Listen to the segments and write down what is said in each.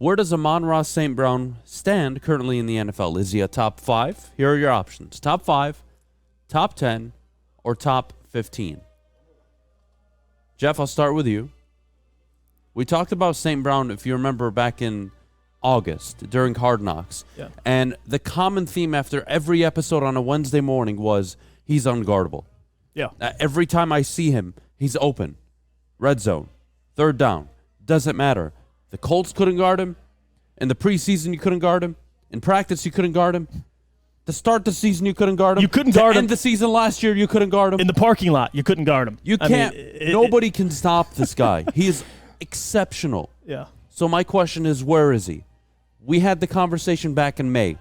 Where does Amon-Ra St. Brown stand currently in the NFL? Is he a top 5? Here are your options. Top 5, top 10, or top 15? Jeff, I'll start with you. We talked about St. Brown, if you remember, back in August during Hard Knocks. Yeah. And the common theme after every episode on a Wednesday morning was he's unguardable. Yeah. Every time I see him, he's open. Red zone. Third down. Doesn't matter. The Colts couldn't guard him. In the preseason, you couldn't guard him. In practice, you couldn't guard him. To start the season, you couldn't guard him. You couldn't guard him. To end the season last year, you couldn't guard him. In the parking lot, you couldn't guard him. You can't. Nobody can stop this guy. He is exceptional. Yeah. So my question is, where is he? We had the conversation back in May.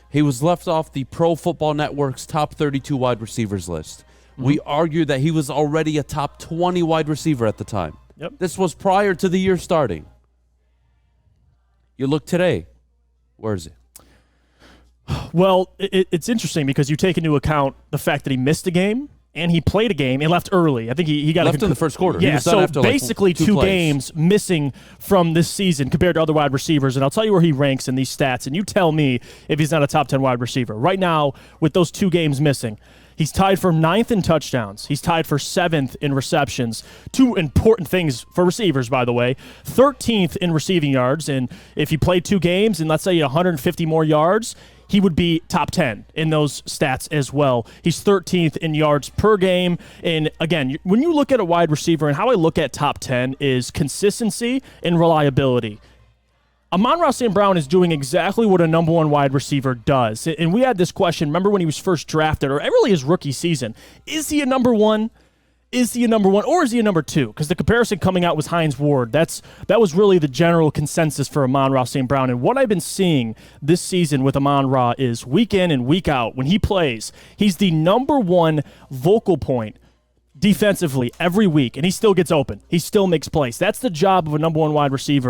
He was left off the Pro Football Network's top 32 wide receivers list. Mm-hmm. We argued that he was already a top 20 wide receiver at the time. Yep. This was prior to the year starting. You look today. Where is he? Well, it's interesting because you take into account the fact that he missed a game and he played a game and left early. I think he got left in the first quarter. Yeah, so after basically two two plays. games missing from this season compared to other wide receivers. And I'll tell you where he ranks in these stats, and you tell me if he's not a top 10 wide receiver. Right now, with those 2 games missing, he's tied for 9th in touchdowns. He's tied for 7th in receptions. 2 important things for receivers, by the way. 13th in receiving yards. And if he played 2 games and let's say 150 more yards, he would be top 10 in those stats as well. He's 13th in yards per game. And again, when you look at a wide receiver, and how I look at top 10 is consistency and reliability. Amon-Ra St. Brown is doing exactly what a number 1 wide receiver does. And we had this question, remember when he was first drafted, or really his rookie season, is he a number 1? Is he a number 1 or is he a number 2? Because the comparison coming out was Hines Ward. That was really the general consensus for Amon-Ra St. Brown. And what I've been seeing this season with Amon-Ra is week in and week out, when he plays, he's the number 1 vocal point defensively every week, and he still gets open. He still makes plays. That's the job of a number 1 wide receiver